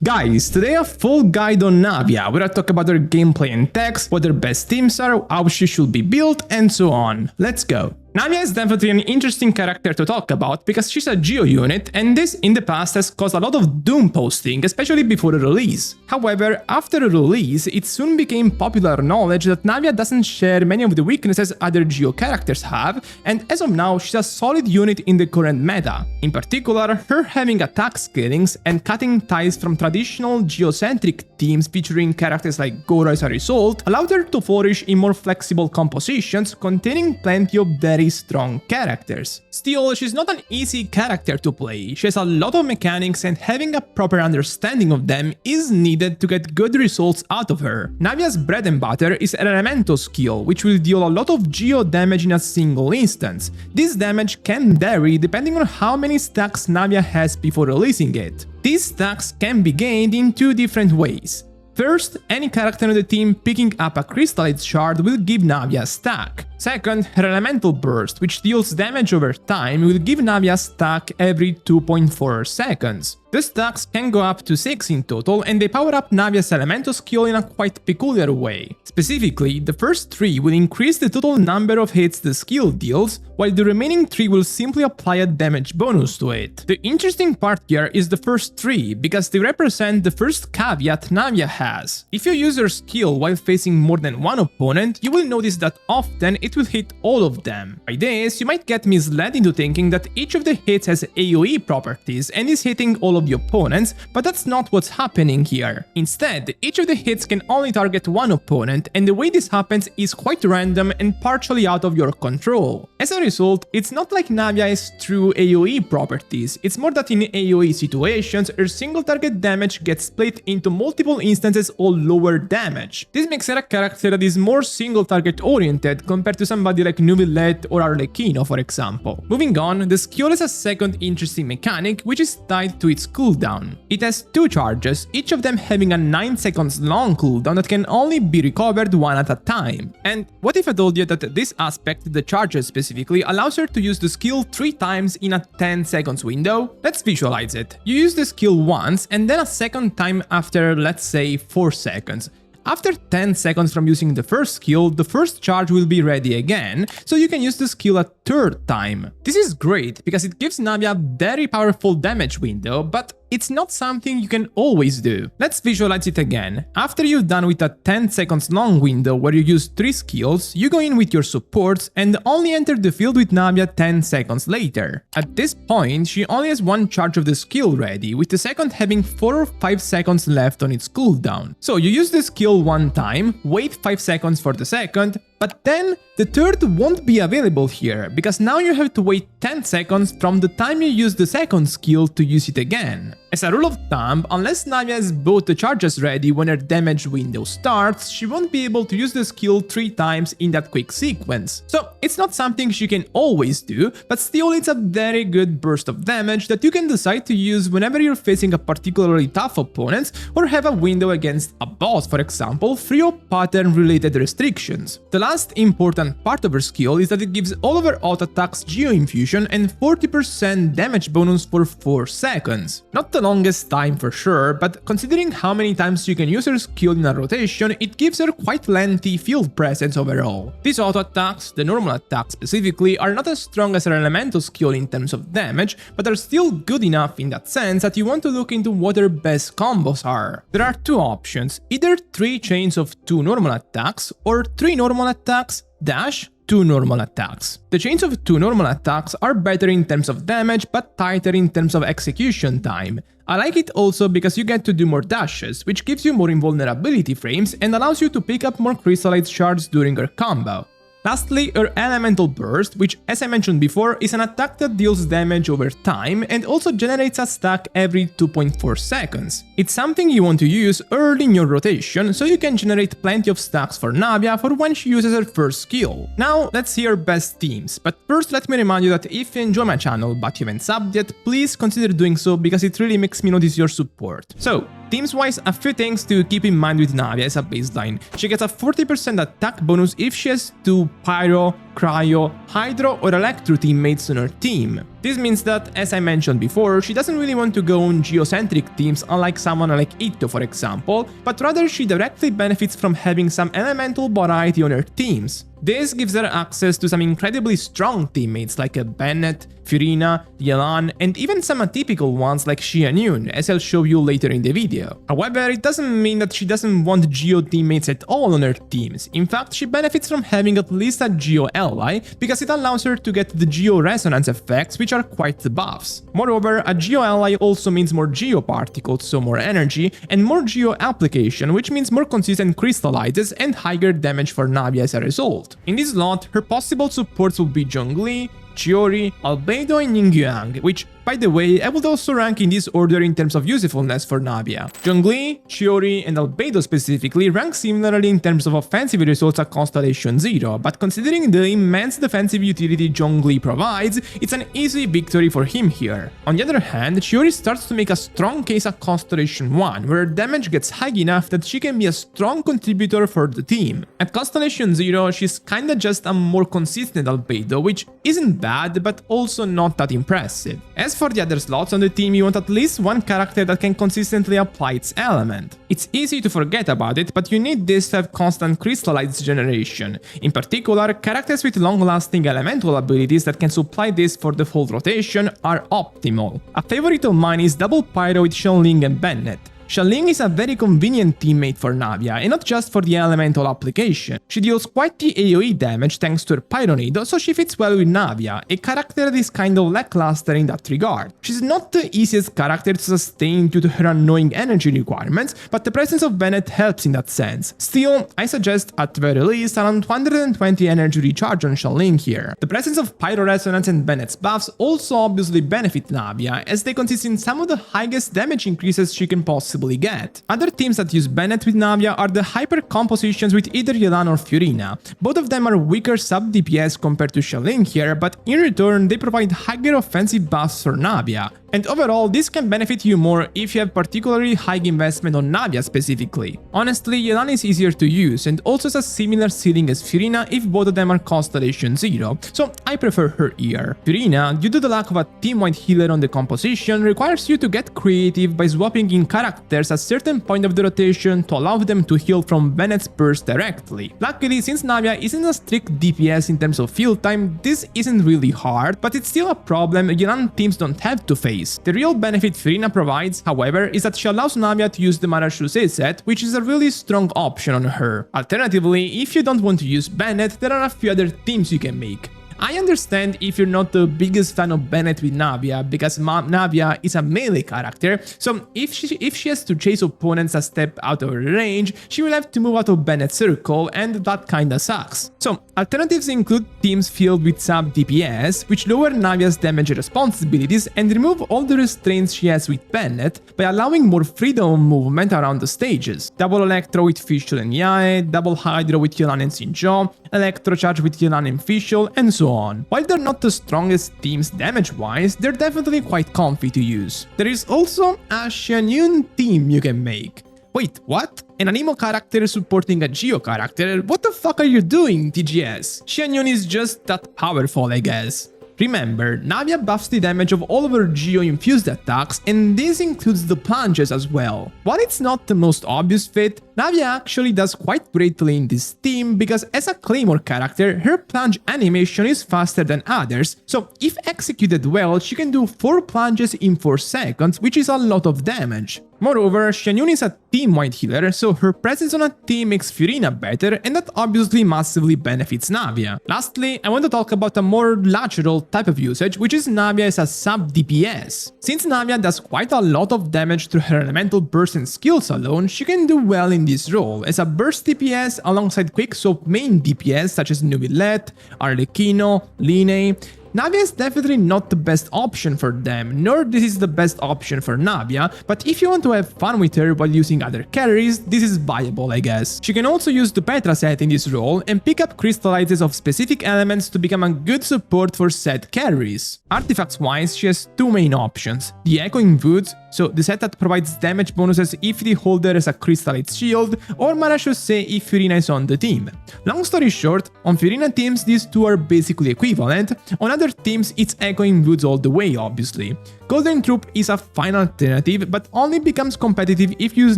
Guys, today a full guide on Navia, where I talk about her gameplay and techs, what her best teams are, how she should be built, and so on. Let's go. Navia is definitely an interesting character to talk about because she's a Geo unit, and this in the past has caused a lot of doom posting, especially before the release. However, after the release, it soon became popular knowledge that Navia doesn't share many of the weaknesses other Geo characters have, and as of now, she's a solid unit in the current meta. In particular, her having attack scalings and cutting ties from traditional geocentric teams featuring characters like Goro as a result allowed her to flourish in more flexible compositions containing plenty of very strong characters. Still, she's not an easy character to play. She has a lot of mechanics, and having a proper understanding of them is needed to get good results out of her. Navia's bread and butter is an elemental skill, which will deal a lot of geo damage in a single instance. This damage can vary depending on how many stacks Navia has before releasing it. These stacks can be gained in two different ways. First, any character on the team picking up a Crystallite shard will give Navia a stack. Second, her elemental burst, which deals damage over time, will give Navia a stack every 2.4 seconds. The stacks can go up to 6 in total, and they power up Navia's elemental skill in a quite peculiar way. Specifically, the first 3 will increase the total number of hits the skill deals, while the remaining 3 will simply apply a damage bonus to it. The interesting part here is the first 3, because they represent the first caveat Navia has. If you use her skill while facing more than one opponent, you will notice that often it will hit all of them. By this, you might get misled into thinking that each of the hits has AoE properties and is hitting all of the opponents, but that's not what's happening here. Instead, each of the hits can only target one opponent, and the way this happens is quite random and partially out of your control. As a result, it's not like Navia has true AoE properties, it's more that in AoE situations, her single target damage gets split into multiple instances of lower damage. This makes her a character that is more single target oriented compared to somebody like Neuvillette or Arlecchino, for example. Moving on, the skill has a second interesting mechanic, which is tied to its cooldown. It has 2 charges, each of them having a 9 seconds long cooldown that can only be recovered one at a time. And what if I told you that this aspect, the charges specifically, allows her to use the skill 3 times in a 10 seconds window? Let's visualize it. You use the skill once and then a second time after, let's say, 4 seconds. After 10 seconds from using the first skill, the first charge will be ready again, so you can use the skill a 3rd time. This is great because it gives Navia a very powerful damage window, but it's not something you can always do. Let's visualize it again. After you're done with a 10 seconds long window where you use 3 skills, you go in with your supports and only enter the field with Navia 10 seconds later. At this point, she only has 1 charge of the skill ready, with the second having 4 or 5 seconds left on its cooldown. So you use the skill one time, wait 5 seconds for the second, but then the 3rd won't be available here, because now you have to wait 10 seconds from the time you use the second skill to use it again. As a rule of thumb, unless Navia has both the charges ready when her damage window starts, she won't be able to use the skill 3 times in that quick sequence. So it's not something she can always do, but still it's a very good burst of damage that you can decide to use whenever you're facing a particularly tough opponent or have a window against a boss, for example, free of pattern related restrictions. The last important part of her skill is that it gives all of her auto attacks Geo Infusion and 40% damage bonus for 4 seconds. Not the longest time for sure, but considering how many times you can use her skill in a rotation, it gives her quite lengthy field presence overall. These auto attacks, the normal attacks specifically, are not as strong as her elemental skill in terms of damage, but are still good enough in that sense that you want to look into what her best combos are. There are 2 options, either 3 chains of 2 normal attacks or 3 normal attacks dash 2 normal attacks. The chains of 2 normal attacks are better in terms of damage, but tighter in terms of execution time. I like it also because you get to do more dashes, which gives you more invulnerability frames and allows you to pick up more Crystallite shards during her combo. Lastly, her Elemental Burst, which as I mentioned before, is an attack that deals damage over time and also generates a stack every 2.4 seconds. It's something you want to use early in your rotation, so you can generate plenty of stacks for Navia for when she uses her first skill. Now, let's see her best teams, but first let me remind you that if you enjoy my channel but you haven't subbed yet, please consider doing so because it really makes me notice your support. So, teams-wise, a few things to keep in mind with Navia as a baseline. She gets a 40% attack bonus if she has 2 Pyro, cryo, hydro or electro teammates on her team. This means that, as I mentioned before, she doesn't really want to go on geocentric teams unlike someone like Itto for example, but rather she directly benefits from having some elemental variety on her teams. This gives her access to some incredibly strong teammates like Bennett, Furina, Yelan, and even some atypical ones like Xianyun, as I'll show you later in the video. However, it doesn't mean that she doesn't want Geo teammates at all on her teams. In fact, she benefits from having at least a Geo ally, because it allows her to get the Geo resonance effects, which are quite the buffs. Moreover, a Geo ally also means more Geo particles, so more energy, and more Geo application, which means more consistent crystallizes and higher damage for Navia as a result. In this lot, her possible supports will be Zhongli, Chiori, Albedo and Yingyang, which, by the way, I would also rank in this order in terms of usefulness for Navia. Zhongli, Chiori and Albedo specifically rank similarly in terms of offensive results at Constellation 0, but considering the immense defensive utility Zhongli provides, it's an easy victory for him here. On the other hand, Chiori starts to make a strong case at Constellation 1, where her damage gets high enough that she can be a strong contributor for the team. At Constellation 0, she's kinda just a more consistent Albedo, which isn't bad, but also not that impressive. As for the other slots on the team, you want at least one character that can consistently apply its element. It's easy to forget about it, but you need this to have constant crystallized generation. In particular, characters with long-lasting elemental abilities that can supply this for the full rotation are optimal. A favorite of mine is Double Pyro with Xiangling and Bennett. Xiangling is a very convenient teammate for Navia, and not just for the elemental application. She deals quite the AoE damage thanks to her Pyronid, so she fits well with Navia, a character that is kind of lackluster in that regard. She's not the easiest character to sustain due to her annoying energy requirements, but the presence of Bennett helps in that sense. Still, I suggest at the very least around 120 energy recharge on Xiangling here. The presence of Pyro Resonance and Bennett's buffs also obviously benefit Navia, as they consist in some of the highest damage increases she can possibly get. Other teams that use Bennett with Navia are the hyper compositions with either Yelan or Furina. Both of them are weaker sub DPS compared to Xiangling here, but in return they provide higher offensive buffs for Navia. And overall, this can benefit you more if you have particularly high investment on Navia specifically. Honestly, Yelan is easier to use and also has a similar ceiling as Furina if both of them are Constellation 0, so I prefer her here. Furina, due to the lack of a team-wide healer on the composition, requires you to get creative by swapping in characters at certain point of the rotation to allow them to heal from Bennett's burst directly. Luckily, since Navia isn't a strict DPS in terms of field time, this isn't really hard, but it's still a problem Yelan teams don't have to face. The real benefit Furina provides, however, is that she allows Navia to use the Marashuse set, which is a really strong option on her. Alternatively, if you don't want to use Bennett, there are a few other teams you can make. I understand if you're not the biggest fan of Bennett with Navia, because Navia is a melee character, so if she has to chase opponents a step out of her range, she will have to move out of Bennett's circle, and that kinda sucks. So, alternatives include teams filled with sub DPS, which lower Navia's damage responsibilities and remove all the restraints she has with Bennett by allowing more freedom of movement around the stages. Double Electro with Fischl and Yae, Double Hydro with Yelan and Xinzhou, Electro Charge with Yelan and Fischl, and so on. While they're not the strongest teams damage-wise, they're definitely quite comfy to use. There is also a Xianyun team you can make. Wait, what? An Anemo character supporting a Geo character? What the fuck are you doing, TGS? Xianyun is just that powerful, I guess. Remember, Navia buffs the damage of all of her Geo-infused attacks, and this includes the plunges as well. While it's not the most obvious fit, Navia actually does quite greatly in this team because as a Claymore character, her plunge animation is faster than others, so if executed well, she can do 4 plunges in 4 seconds, which is a lot of damage. Moreover, Xianyun is a team-wide healer, so her presence on a team makes Furina better, and that obviously massively benefits Navia. Lastly, I want to talk about a more natural type of usage, which is Navia as a sub-DPS. Since Navia does quite a lot of damage through her elemental burst and skills alone, she can do well in this role as a burst DPS alongside quick soap main DPS such as Nubillet, Arlecchino, Linne. Navia is definitely not the best option for them, nor this is the best option for Navia, but if you want to have fun with her while using other carries, this is viable, I guess. She can also use the Petra set in this role and pick up crystallizes of specific elements to become a good support for said carries. Artifacts wise, she has 2 main options, the Echoing Woods, so the set that provides damage bonuses if the holder has a Crystallite shield, or Marachaussee if Fiorina is on the team. Long story short, on Fiorina teams these two are basically equivalent, on other teams it's echoing woods all the way obviously. Golden Troop is a fine alternative, but only becomes competitive if you use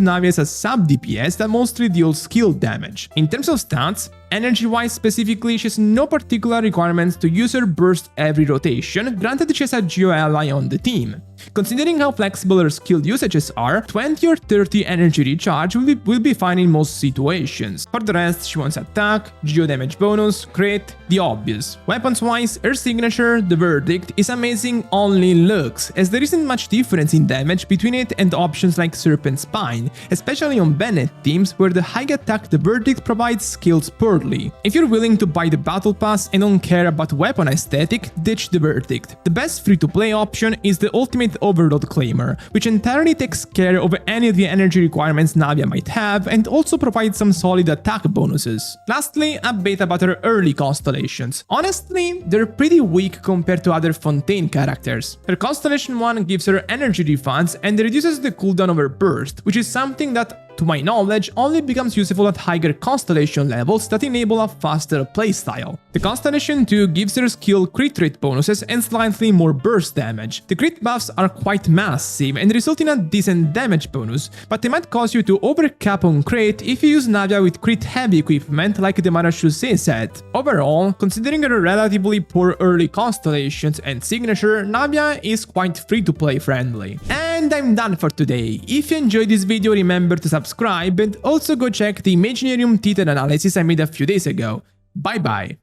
Navia as a sub DPS that mostly deals skill damage. In terms of stats, energy-wise specifically, she has no particular requirements to use her burst every rotation, granted she has a Geo ally on the team. Considering how flexible her skill usages are, 20 or 30 energy recharge will be fine in most situations. For the rest, she wants attack, Geo damage bonus, crit, the obvious. Weapons-wise, her signature, the Verdict, is amazing only in looks, as there isn't much difference in damage between it and options like Serpent Spine, especially on Bennett teams where the high attack the Verdict provides scales poorly. If you're willing to buy the Battle Pass and don't care about weapon aesthetic, ditch the Verdict. The best free-to-play option is the Ultimate Overload Claimer, which entirely takes care of any of the energy requirements Navia might have and also provides some solid attack bonuses. Lastly, a bit about her early Constellations. Honestly, they're pretty weak compared to other Fontaine characters. Her Constellation 1 gives her energy refunds and reduces the cooldown of her burst, which is something that, to my knowledge, only becomes useful at higher Constellation levels that enable a faster playstyle. The Constellation 2 gives her skill crit rate bonuses and slightly more burst damage. The crit buffs are quite massive and result in a decent damage bonus, but they might cause you to overcap on crit if you use Navia with crit heavy equipment like the Marachaussee set. Overall, considering her relatively poor early Constellations and signature, Navia is quite free-to-play friendly. And I'm done for today. If you enjoyed this video, remember to subscribe and also go check the Imaginarium Titan analysis I made a few days ago. Bye bye!